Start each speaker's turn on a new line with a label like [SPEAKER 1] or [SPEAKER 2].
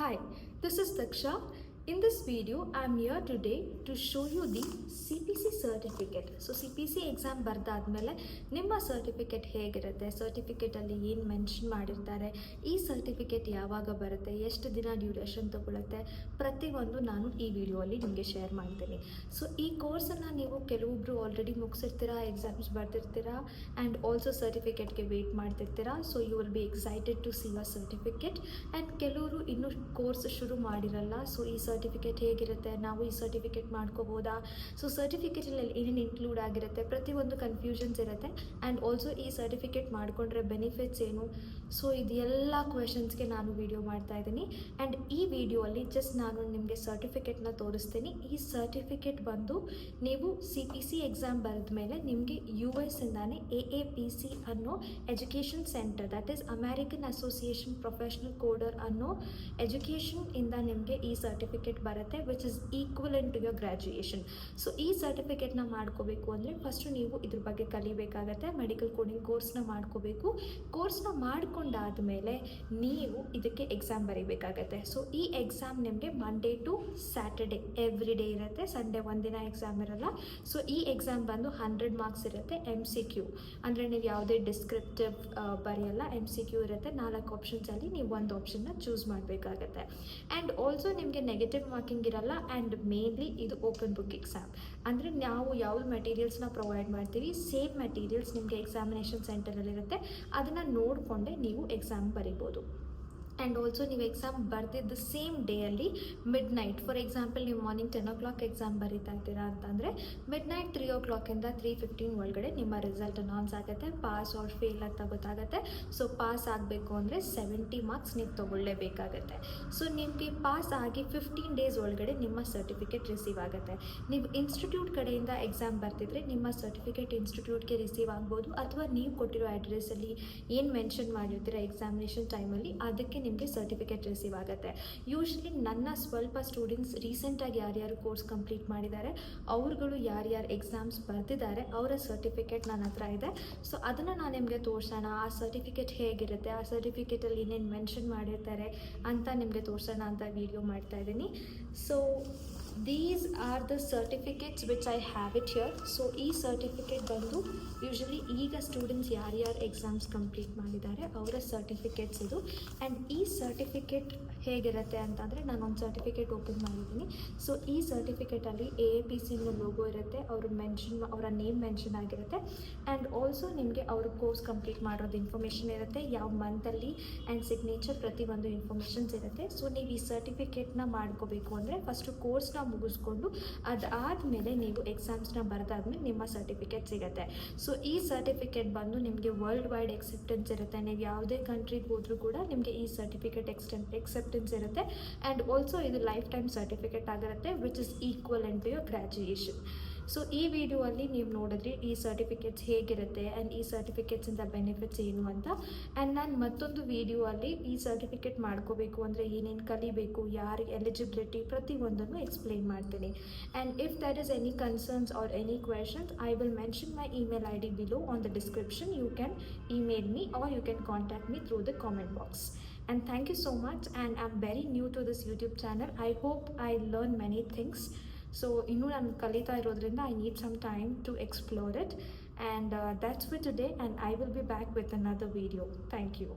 [SPEAKER 1] Hi, this is Daksha. In this video, I am here today to show you the CPC certificate. So CPC exam ಬರ್ದಾದ್ಮೇಲೆ ನಿಮ್ಮ certificate ಹೇಗಿರುತ್ತೆ, ಸರ್ಟಿಫಿಕೇಟಲ್ಲಿ ಏನು mention ಮಾಡಿರ್ತಾರೆ, ಈ certificate ಯಾವಾಗ ಬರುತ್ತೆ, ಎಷ್ಟು ದಿನ ಡ್ಯೂರೇಷನ್ ತೊಗೊಳುತ್ತೆ, ಪ್ರತಿಯೊಂದು ನಾನು ಈ ವಿಡಿಯೋಲ್ಲಿ ನಿಮಗೆ ಶೇರ್ ಮಾಡ್ತೀನಿ. ಸೊ ಈ ಕೋರ್ಸನ್ನು ನೀವು ಕೆಲವೊಬ್ಬರು ಆಲ್ರೆಡಿ ಮುಗಿಸಿರ್ತೀರಾ, ಎಕ್ಸಾಮ್ಸ್ ಬರ್ತಿರ್ತೀರಾ ಆ್ಯಂಡ್ ಆಲ್ಸೋ ಸರ್ಟಿಫಿಕೇಟ್ಗೆ ವೆಯ್ಟ್ ಮಾಡ್ತಿರ್ತೀರಾ. So you will be excited to see your certificate. And ಕೆಲವರು ಇನ್ನೂ ಕೋರ್ಸ್ ಶುರು ಮಾಡಿರಲ್ಲ. ಸೊ ಈ ಸರ್ಟಿಫಿಕೇಟ್ ಹೇಗಿರುತ್ತೆ, ನಾವು ಈ ಸರ್ಟಿಫಿಕೇಟ್ ಮಾಡ್ಕೋಬೋದಾ, ಸೊ ಸರ್ಟಿಫಿಕೇಟಲ್ಲಿ ಏನೇನು ಇನ್ಕ್ಲೂಡ್ ಆಗಿರುತ್ತೆ, ಪ್ರತಿಯೊಂದು ಕನ್ಫ್ಯೂಷನ್ಸ್ ಇರುತ್ತೆ. ಆ್ಯಂಡ್ ಆಲ್ಸೋ ಈ ಸರ್ಟಿಫಿಕೇಟ್ ಮಾಡಿಕೊಂಡ್ರೆ ಬೆನಿಫಿಟ್ಸ್ ಏನು, ಸೊ ಇದೆಲ್ಲ ಕ್ವೆಶನ್ಸ್ಗೆ ನಾನು ವಿಡಿಯೋ ಮಾಡ್ತಾ ಇದ್ದೀನಿ. ಆ್ಯಂಡ್ ಈ ವಿಡಿಯೋಲ್ಲಿ ಜಸ್ಟ್ ನಾನು ನಿಮಗೆ ಸರ್ಟಿಫಿಕೇಟ್ನ ತೋರಿಸ್ತೀನಿ. ಈ ಸರ್ಟಿಫಿಕೇಟ್ ಬಂದು ನೀವು CPC ಎಕ್ಸಾಮ್ ಬರೆದ ಮೇಲೆ ನಿಮಗೆ US ಇಂದಾನೆ AAPC ಅನ್ನೋ education centre, that is American association professional coder ಅನ್ನೋ ಎಜುಕೇಷನ್ ಇಂದ ನಿಮಗೆ ಈ ಸರ್ಟಿಫಿಕೇಟ್ ಬರುತ್ತೆ, which is equivalent to your graduation. So ಈ ಸರ್ಟಿಫಿಕೇಟ್ನ ಮಾಡ್ಕೋಬೇಕು ಅಂದರೆ ಫಸ್ಟು ನೀವು ಇದ್ರ ಬಗ್ಗೆ ಕಲಿಬೇಕಾಗತ್ತೆ. ಮೆಡಿಕಲ್ ಕೋಡಿಂಗ್ ಕೋರ್ಸ್ನ ಮಾಡ್ಕೋಬೇಕು. ಕೋರ್ಸ್ನ ಮಾಡ್ಕೊಂಡಾದಮೇಲೆ ನೀವು ಇದಕ್ಕೆ ಎಕ್ಸಾಮ್ ಬರೀಬೇಕಾಗತ್ತೆ. ಸೊ ಈ ಎಕ್ಸಾಮ್ ನಿಮಗೆ Monday to Saturday every day ಇರುತ್ತೆ, ಸಂಡೇ ಒಂದಿನ ಎಕ್ಸಾಮ್ ಇರಲ್ಲ. ಸೊ ಈ ಎಕ್ಸಾಮ್ ಬಂದು 100 ಮಾರ್ಕ್ಸ್ ಇರುತ್ತೆ. MCQ ಅಂದರೆ ನೀವು ಯಾವುದೇ ಡಿಸ್ಕ್ರಿಪ್ಟಿವ್ ಬರೆಯಲ್ಲ, MCQ ಇರುತ್ತೆ. 4 ಆಪ್ಷನ್ಸಲ್ಲಿ ನೀವು ಒಂದು ಆಪ್ಷನ್ನ ಚೂಸ್ ಮಾಡಬೇಕಾಗತ್ತೆ. ಆ್ಯಂಡ್ ಆಲ್ಸೋ ನಿಮಗೆ ನೆಗೆಟಿವ್ ಮಾರ್ಕಿಂಗ್ ಇರಲ್ಲ. ಆ್ಯಂಡ್ ಮೇನ್ಲಿ ಇದು ಓಪನ್ ಬುಕ್ ಎಕ್ಸಾಮ್ ಅಂದರೆ ನಾವು ಯಾವ ಮೆಟೀರಿಯಲ್ಸ್ನ ಪ್ರೊವೈಡ್ ಮಾಡ್ತೀವಿ, ಸೇಮ್ ಮೆಟೀರಿಯಲ್ಸ್ ನಿಮಗೆ ಎಕ್ಸಾಮಿನೇಷನ್ ಸೆಂಟರಲ್ಲಿರುತ್ತೆ. ಅದನ್ನು ನೋಡಿಕೊಂಡೇ ನೀವು ಎಕ್ಸಾಮ್ ಬರಿಬೋದು. ಆ್ಯಂಡ್ ಆಲ್ಸೋ ನೀವು ಎಕ್ಸಾಮ್ ಬರೆದಿದ್ದ ಸೇಮ್ ಡೇಯಲ್ಲಿ ಮಿಡ್ ನೈಟ್, ಫಾರ್ ಎಕ್ಸಾಂಪಲ್ ನೀವು ಮಾರ್ನಿಂಗ್ 10 o'clock ಎಕ್ಸಾಮ್ ಬರೀತಾ ಇದ್ದೀರಾ ಅಂತಂದರೆ ಮಿಡ್-ನೈಟ್ 3 o'clock-ಇಂದ 3:15 ಒಳಗಡೆ ನಿಮ್ಮ ರಿಸಲ್ಟ್ ಅನೌನ್ಸ್ ಆಗುತ್ತೆ. ಪಾಸ್ ಆರ್ ಫೇಲ್ ಅಂತ ಗೊತ್ತಾಗುತ್ತೆ. ಸೊ ಪಾಸ್ ಆಗಬೇಕು ಅಂದರೆ 70 ಮಾರ್ಕ್ಸ್ ನೀವು ತೊಗೊಳ್ಳೇಬೇಕಾಗತ್ತೆ. ಸೊ ನಿಮಗೆ ಪಾಸ್ ಆಗಿ 15 ಡೇಸ್ ಒಳಗಡೆ ನಿಮ್ಮ ಸರ್ಟಿಫಿಕೇಟ್ ರಿಸೀವ್ ಆಗುತ್ತೆ. ನೀವು ಇನ್ಸ್ಟಿಟ್ಯೂಟ್ ಕಡೆಯಿಂದ ಎಕ್ಸಾಮ್ ಬರ್ತಿದ್ರೆ ನಿಮ್ಮ ಸರ್ಟಿಫಿಕೇಟ್ ಇನ್ಸ್ಟಿಟ್ಯೂಟ್ಗೆ ರಿಸೀವ್ ಆಗ್ಬೋದು, ಅಥವಾ ನೀವು ಕೊಟ್ಟಿರೋ ಅಡ್ರೆಸ್ಸಲ್ಲಿ ಏನು ಮೆನ್ಷನ್ ಮಾಡಿರ್ತೀರ ಎಕ್ಸಾಮಿನೇಷನ್ ಟೈಮಲ್ಲಿ ಅದಕ್ಕೆ ನಿಮಗೆ ಸರ್ಟಿಫಿಕೇಟ್ ರಿಸೀವ್ ಆಗುತ್ತೆ. ಯೂಶ್ವಲಿ ನನ್ನ ಸ್ವಲ್ಪ ಸ್ಟೂಡೆಂಟ್ಸ್ ರೀಸೆಂಟಾಗಿ ಯಾರ್ಯಾರು ಕೋರ್ಸ್ ಕಂಪ್ಲೀಟ್ ಮಾಡಿದ್ದಾರೆ, ಅವ್ರುಗಳು ಯಾರ್ಯಾರು ಎಕ್ಸಾಮ್ಸ್ ಬರೆದಿದ್ದಾರೆ ಅವರ ಸರ್ಟಿಫಿಕೇಟ್ ನನ್ನ ಹತ್ರ ಇದೆ. ಸೊ ಅದನ್ನು ನಾನು ನಿಮಗೆ ತೋರಿಸೋಣ, ಆ ಸರ್ಟಿಫಿಕೇಟ್ ಹೇಗಿರುತ್ತೆ, ಆ ಸರ್ಟಿಫಿಕೇಟಲ್ಲಿ ಏನೇನು ಮೆನ್ಷನ್ ಮಾಡಿರ್ತಾರೆ ಅಂತ ನಿಮಗೆ ತೋರಿಸೋಣ ಅಂತ ವಿಡಿಯೋ ಮಾಡ್ತಾ ಇದ್ದೀನಿ. So these are the certificates which I have it here. So ಈ ಸರ್ಟಿಫಿಕೇಟ್ ಬಂದು ಯೂಶ್ವಲಿ ಈಗ ಸ್ಟೂಡೆಂಟ್ಸ್ ಯಾರ್ಯಾರು ಎಕ್ಸಾಮ್ಸ್ ಕಂಪ್ಲೀಟ್ ಮಾಡಿದ್ದಾರೆ ಅವರ ಸರ್ಟಿಫಿಕೇಟ್ಸ್ ಇದು. ಆ್ಯಂಡ್ ಈ ಸರ್ಟಿಫಿಕೇಟ್ ಹೇಗಿರುತ್ತೆ ಅಂತಂದರೆ ನಾನೊಂದು ಸರ್ಟಿಫಿಕೇಟ್ ಓಪನ್ ಮಾಡಿದ್ದೀನಿ. ಸೊ ಈ ಸರ್ಟಿಫಿಕೇಟಲ್ಲಿ AAPC ಲೋಗೋ ಇರುತ್ತೆ, ಅವರ ನೇಮ್ ಮೆನ್ಷನ್ ಆಗಿರುತ್ತೆ. ಆ್ಯಂಡ್ ಆಲ್ಸೋ ನಿಮಗೆ ಅವರು ಕೋರ್ಸ್ ಕಂಪ್ಲೀಟ್ ಮಾಡೋದು ಇನ್ಫಾರ್ಮೇಷನ್ ಇರುತ್ತೆ, ಯಾವ ಮಂತಲ್ಲಿ ಆ್ಯಂಡ್ ಸಿಗ್ನೇಚರ್ ಪ್ರತಿಯೊಂದು ಇನ್ಫಾರ್ಮೇಷನ್ಸ್ ಇರುತ್ತೆ. ಸೊ ನೀವು ಈ ಸರ್ಟಿಫಿಕೇಟ್ನ ಮಾಡ್ಕೋಬೇಕು ಅಂದರೆ ಫಸ್ಟು ಕೋರ್ಸ್ನ ಮುಗಿಸ್ಕೊಂಡು ಅದಾದಮೇಲೆ ನೀವು ಎಕ್ಸಾಮ್ಸ್ನ ಬರೆದಾದ್ಮೇಲೆ ನಿಮ್ಮ ಸರ್ಟಿಫಿಕೇಟ್ ಸಿಗುತ್ತೆ. ಸೊ ಈ ಸರ್ಟಿಫಿಕೇಟ್ ಬಂದು ನಿಮಗೆ ವರ್ಲ್ಡ್ ವೈಡ್ ಎಕ್ಸೆಪ್ಟೆನ್ಸ್ ಇರುತ್ತೆ. ನೀವು ಯಾವುದೇ ಕಂಟ್ರಿಗೆ ಹೋದರೂ ಕೂಡ ನಿಮಗೆ ಈ ಸರ್ಟಿಫಿಕೇಟ್ ಎಕ್ಸೆಪ್ಟೆನ್ಸ್ ಇರುತ್ತೆ. ಆ್ಯಂಡ್ ಆಲ್ಸೋ ಇದು ಲೈಫ್ ಟೈಮ್ ಸರ್ಟಿಫಿಕೇಟ್ ಆಗಿರುತ್ತೆ, which is equivalent to your graduation. So ಈ ವಿಡಿಯೋಲ್ಲಿ ನೀವು ನೋಡಿದ್ರಿ ಈ ಸರ್ಟಿಫಿಕೇಟ್ಸ್ ಹೇಗಿರುತ್ತೆ ಆ್ಯಂಡ್ ಈ ಸರ್ಟಿಫಿಕೇಟ್ಸಿಂದ ಬೆನಿಫಿಟ್ಸ್ ಏನು ಅಂತ. ಆ್ಯಂಡ್ ನಾನು ಮತ್ತೊಂದು ವಿಡಿಯೋಲ್ಲಿ ಈ ಸರ್ಟಿಫಿಕೇಟ್ ಮಾಡ್ಕೋಬೇಕು ಅಂದರೆ ಏನೇನು ಕಲಿಬೇಕು, ಯಾರಿಗೆ ಎಲಿಜಿಬಿಲಿಟಿ, ಪ್ರತಿಯೊಂದನ್ನು ಎಕ್ಸ್ಪ್ಲೇನ್ ಮಾಡ್ತೀನಿ. And if there is any concerns are any questions, I will mention my email ID below on the description. You can email me or you can contact me through the comment box. And thank you so much. And I'm very new to this YouTube channel. I hope I learn many things. So ಇನ್ನೂ ನಾನು ಕಲಿತಾ ಇರೋದ್ರಿಂದ I need some time to explore it. And that's for today, and I will be back with another video. Thank you.